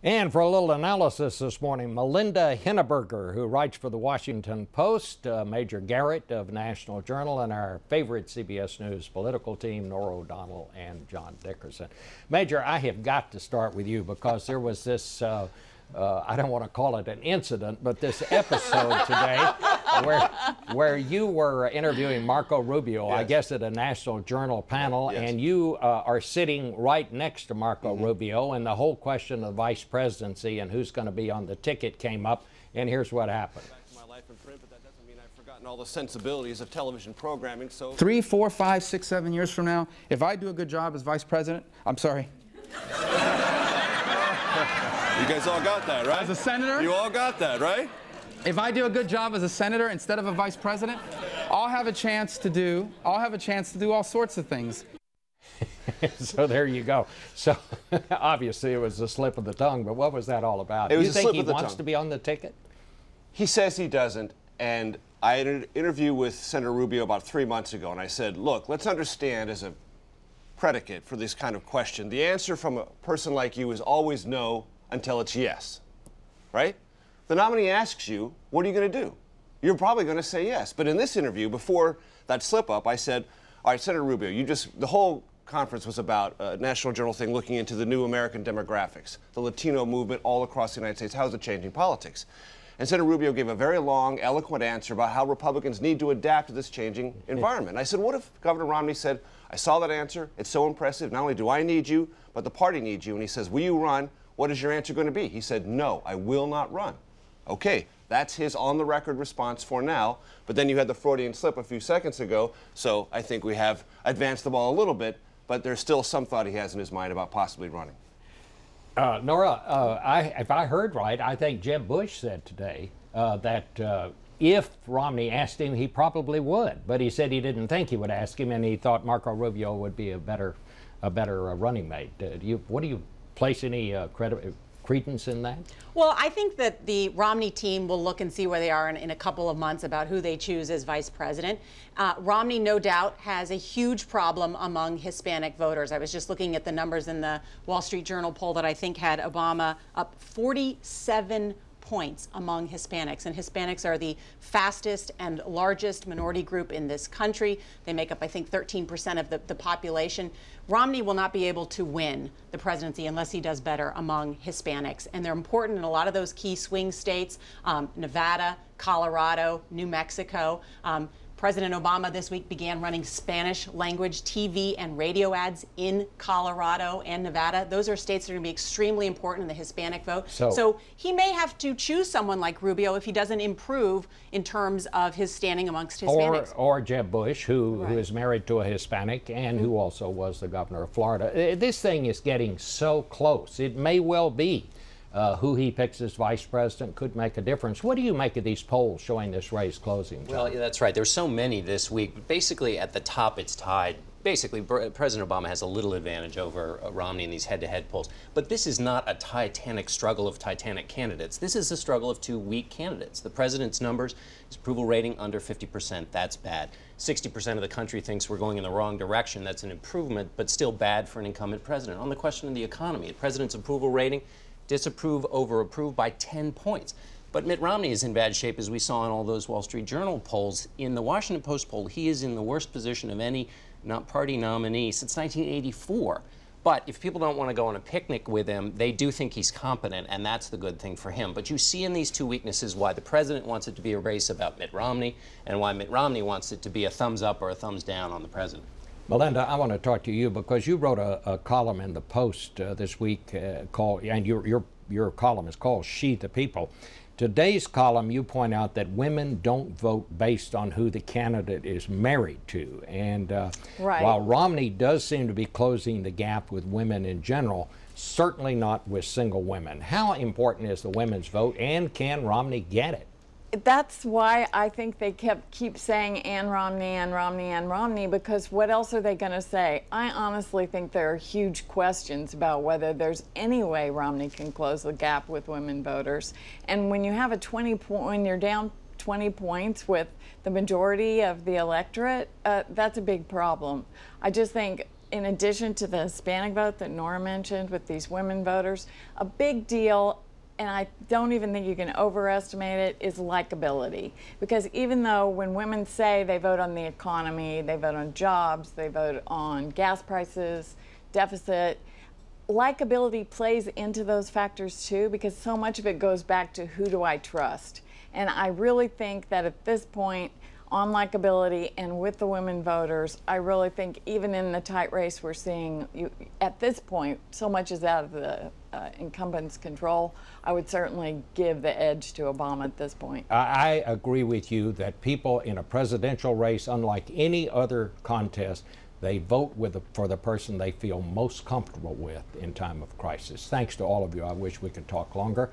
And for a little analysis this morning, Melinda Henneberger, who writes for the Washington Post, Major Garrett of National Journal, and our favorite CBS News political team, Norah O'Donnell and John Dickerson. Major, I have got to start with you because there was this, I don't want to call it an incident, but this episode today where you were interviewing Marco Rubio, yes. I guess at a National Journal panel, yes. And you are sitting right next to Marco Rubio, and the whole question of vice presidency and who's going to be on the ticket came up, and here's what happened. Back to my life in print, but that doesn't mean I've forgotten all the sensibilities of television programming. So 3, 4, 5, 6, 7 years from now, if I do a good job as vice president, I'm sorry. You guys all got that, right? As a senator? You all got that, right? If I do a good job as a senator instead of a vice president, I'll have a chance to do all sorts of things. So there you go. So obviously it was a slip of the tongue, but what was that all about? It was you a think slip he of the wants tongue. to be on the ticket? He says he doesn't, and I had an interview with Senator Rubio about 3 months ago, and I said, look, let's understand as a predicate for this kind of question, the answer from a person like you is always no until it's yes, right? The nominee asks you, what are you going to do? You're probably going to say yes. But in this interview, before that slip-up, I said, all right, Senator Rubio, the whole conference was about a National Journal thing looking into the new American demographics, the Latino movement all across the United States. How is it changing politics? And Senator Rubio gave a very long, eloquent answer about how Republicans need to adapt to this changing environment. And I said, what if Governor Romney said, I saw that answer, it's so impressive, not only do I need you, but the party needs you. And he says, will you run? What is your answer going to be? He said, no, I will not run. Okay, that's his on-the-record response for now, but then you had the Freudian slip a few seconds ago, so I think we have advanced the ball a little bit, but there's still some thought he has in his mind about possibly running. Norah, if I heard right, I think Jeb Bush said today that if Romney asked him, he probably would, but he said he didn't think he would ask him, and he thought Marco Rubio would be a better running mate. What do you place any credence in that? Well, I think that the Romney team will look and see where they are in a couple of months about who they choose as vice president. Romney, no doubt, has a huge problem among Hispanic voters. I was just looking at the numbers in the Wall Street Journal poll that I think had Obama up 47 points among Hispanics, and Hispanics are the fastest and largest minority group in this country. They make up, I think, 13% of the population. Romney will not be able to win the presidency unless he does better among Hispanics, and they're important in a lot of those key swing states, Nevada, Colorado, New Mexico. President Obama this week began running Spanish language TV and radio ads in Colorado and Nevada. Those are states that are going to be extremely important in the Hispanic vote. So he may have to choose someone like Rubio if he doesn't improve in terms of his standing amongst Hispanics. Or Jeb Bush, who is married to a Hispanic and who also was the governor of Florida. This thing is getting so close. It may well be who he picks as vice president could make a difference. What do you make of these polls showing this race closing? Well, yeah, that's right. There's so many this week. But basically, at the top, it's tied. Basically, President Obama has a little advantage over Romney in these head-to-head polls. But this is not a titanic struggle of titanic candidates. This is a struggle of two weak candidates. The president's numbers, his approval rating under 50%. That's bad. 60% of the country thinks we're going in the wrong direction. That's an improvement, but still bad for an incumbent president. On the question of the economy, the president's approval rating, disapprove over approve by 10 points. But Mitt Romney is in bad shape, as we saw in all those Wall Street Journal polls. In the Washington Post poll, he is in the worst position of any party nominee since 1984. But if people don't want to go on a picnic with him, they do think he's competent, and that's the good thing for him. But you see in these two weaknesses why the president wants it to be a race about Mitt Romney and why Mitt Romney wants it to be a thumbs up or a thumbs down on the president. Melinda, I want to talk to you because you wrote a column in the Post this week called, and your column is called She the People. Today's column, you point out that women don't vote based on who the candidate is married to. And while Romney does seem to be closing the gap with women in general, certainly not with single women. How important is the women's vote, and can Romney get it? That's why I think they keep saying Ann Romney, Ann Romney, Ann Romney, because what else are they going to say? I honestly think there are huge questions about whether there's any way Romney can close the gap with women voters. And when you have when you're down 20 points with the majority of the electorate, that's a big problem. I just think in addition to the Hispanic vote that Norah mentioned with these women voters, a big deal, and I don't even think you can overestimate it, is likability. Because even though when women say they vote on the economy, they vote on jobs, they vote on gas prices, deficit, likability plays into those factors too, because so much of it goes back to who do I trust. And I really think that at this point, on likability and with the women voters, I really think even in the tight race we're seeing, at this point, so much is out of the incumbent's control. I would certainly give the edge to Obama at this point. I agree with you that people in a presidential race, unlike any other contest, they vote for the person they feel most comfortable with in time of crisis. Thanks to all of you. I wish we could talk longer.